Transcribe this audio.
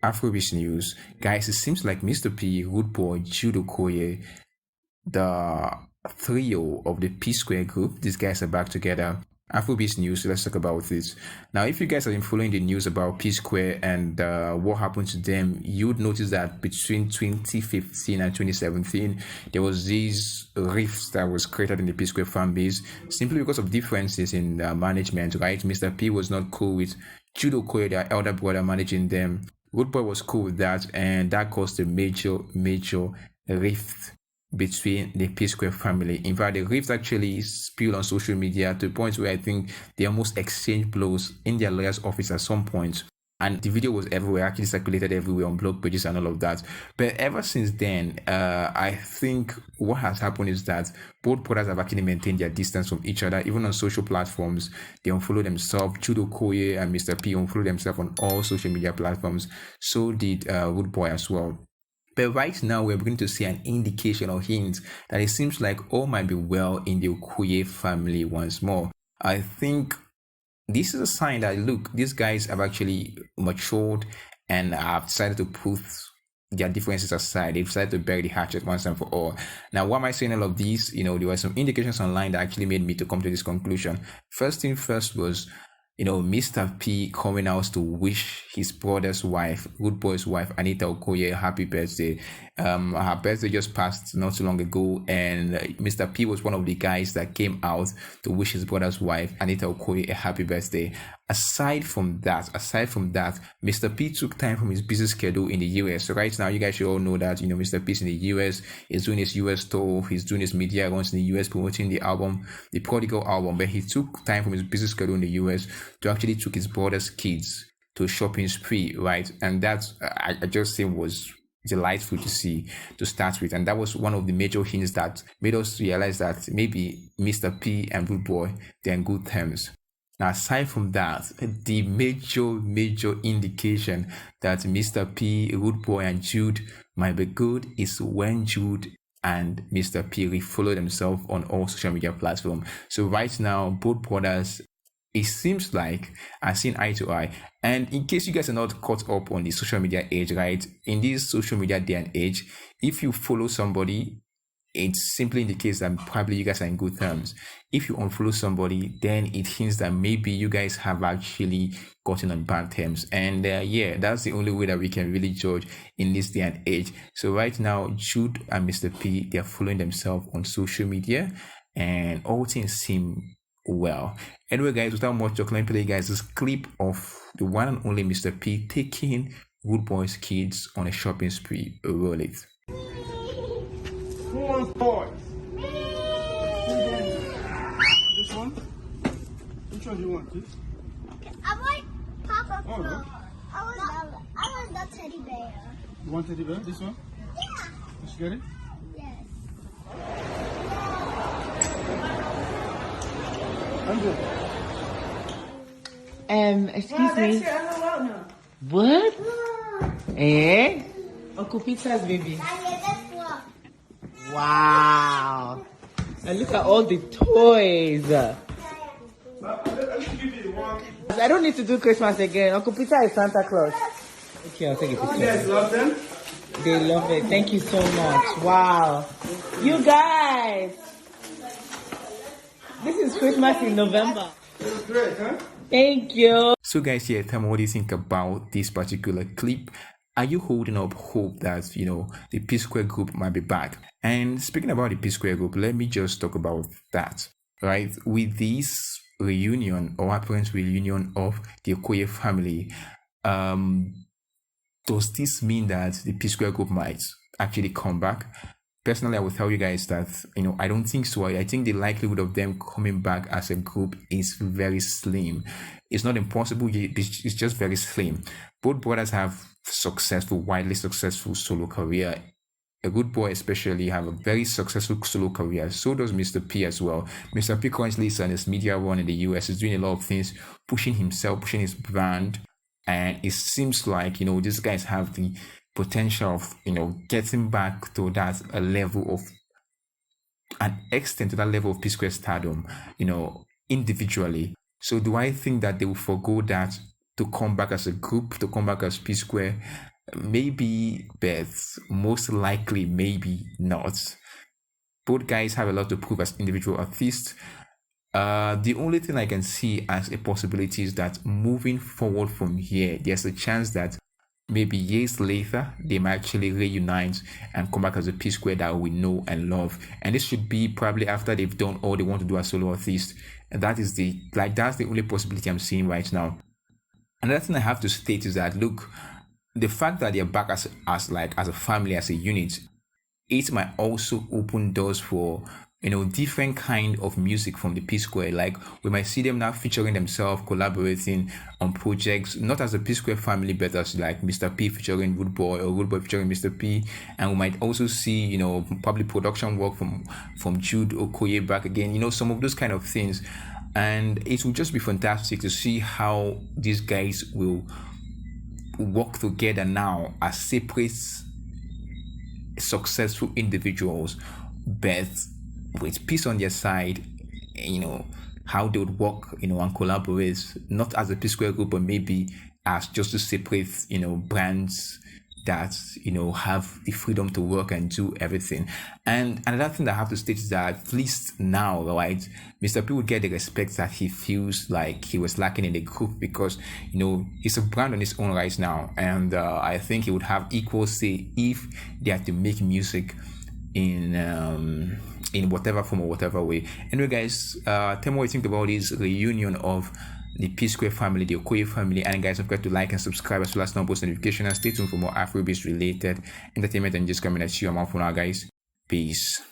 Afrobeat news, guys. It seems like Mr. P, Rudeboy, Jude, Okoye, the trio of the P Square group. These guys are back together. Afrobeat news. Let's talk about this now. If you guys have been following the news about P Square and what happened to them, you'd notice that between 2015 and 2017, there was these rifts that was created in the P Square fan base simply because of differences in management. Right, Mr. P was not cool with Jude Okoye, their elder brother, managing them. Rudeboy was cool with that, and that caused a major rift between the P Square family. In fact, the rift actually spilled on social media to the point where I think they almost exchanged blows in their lawyer's office at some point. And the video was everywhere, actually circulated everywhere on blog pages and all of that. But ever since then, I think what has happened is that both brothers have actually maintained their distance from each other, even on social platforms. They unfollow themselves. Jude Okoye and Mr. P unfollow themselves on all social media platforms. So did Rudeboy as well. But right now, we're beginning to see an indication or hint that it seems like all might be well in the Okoye family once more. I think this is a sign that, look, these guys have actually matured and have decided to put their differences aside. They've decided to bury the hatchet once and for all. Now, why am I saying all of these? There were some indications online that actually made me to come to this conclusion. First thing first was, Mr. P coming out to wish his brother's wife, Rudeboy's wife, Anita Okoye, happy birthday. Her birthday just passed not too long ago, and Mr. P was one of the guys that came out to wish his brother's wife, Anita Okoye, a happy birthday. Aside from that, Mr. P took time from his busy schedule in the US. So right now, you guys should all know that, Mr. P's in the US, he's doing his US tour, he's doing his media runs in the US, promoting the album, the Prodigal album, but he took time from his busy schedule in the US to actually took his brother's kids to a shopping spree, right? And that, I just think, was delightful to see to start with. And that was one of the major hints that made us realize that maybe Mr. P and Rudeboy, they're in good terms. Now, aside from that, the major indication that Mr. P, Rudeboy, and Jude might be good is when Jude and Mr. P refollow themselves on all social media platforms. So right now, both brothers, it seems like, are seeing eye to eye. And in case you guys are not caught up on the social media age, right? In this social media day and age, if you follow somebody, it simply indicates that probably you guys are in good terms. If you unfollow somebody, then it hints that maybe you guys have actually gotten on bad terms. And that's the only way that we can really judge in this day and age. So right now, Jude and Mr. P, they're following themselves on social media, and all things seem well. Anyway, guys, without much talk, let me play you guys this clip of the one and only Mr. P taking Rudeboy's kids on a shopping spree. Roll it. Who wants toys? This one? Which one do you want, please? I want Papa Flo. I want the teddy bear. You want teddy bear? This one? Yeah. Did you get it? Yes. I'm good. Excuse me. What? Eh? Uncle Peter's baby. Wow. And look at all the toys. I don't need to do Christmas again. Uncle Peter is Santa Claus. Okay, I'll take a picture. You guys love them? They love it. Thank you so much. Wow. You guys. This is Christmas in November. This is great, huh? Thank you. So guys, tell me what you think about this particular clip. Are you holding up hope that, the P Square group might be back? And speaking about the P Square group, let me just talk about that, right? With this reunion or apparent reunion of the Okoye family, does this mean that the P Square group might actually come back? Personally, I will tell you guys that, I don't think so. I think the likelihood of them coming back as a group is very slim. It's not impossible, it's just very slim. Both brothers have widely successful solo career. A Rudeboy especially have a very successful solo career. So does Mr. P as well. Mr. P currently is on his media run in the US. He's doing a lot of things, pushing himself, pushing his brand. And it seems like, these guys have the potential of, getting back to that level of an extent to that level of P Square stardom, individually. So do I think that they will forgo that to come back as a group, to come back as P Square? maybe, but most likely maybe not. Both guys have a lot to prove as individual artists. The only thing I can see as a possibility is that moving forward from here, there's a chance that maybe years later they might actually reunite and come back as a P Square that we know and love. And this should be probably after they've done all they want to do as solo artists. And that's the only possibility I'm seeing right now. Another thing I have to state is that look, the fact that they're back as a family, as a unit, it might also open doors for different kind of music from the P Square. Like we might see them now featuring themselves, collaborating on projects, not as a P Square family, but as like Mr. P featuring Rudeboy or Rudeboy featuring Mr. P. And we might also see, probably production work from Jude Okoyes back again, some of those kind of things. And it will just be fantastic to see how these guys will work together now as separate successful individuals, but with peace on their side, how they would work, and collaborate, not as a P Square group, but maybe as just to separate, brands that, have the freedom to work and do everything. And another thing that I have to state is that at least now, right, Mr. P would get the respect that he feels like he was lacking in the group because, he's a brand on his own right now. And I think he would have equal say if they had to make music in whatever form or whatever way. Anyway, guys, tell me what you think about this reunion of the P Square family, the Okoye family, and guys, don't forget to like and subscribe as well as turn on post notifications and stay tuned for more Afrobeats related entertainment and just coming at you. I'm out for now, guys. Peace.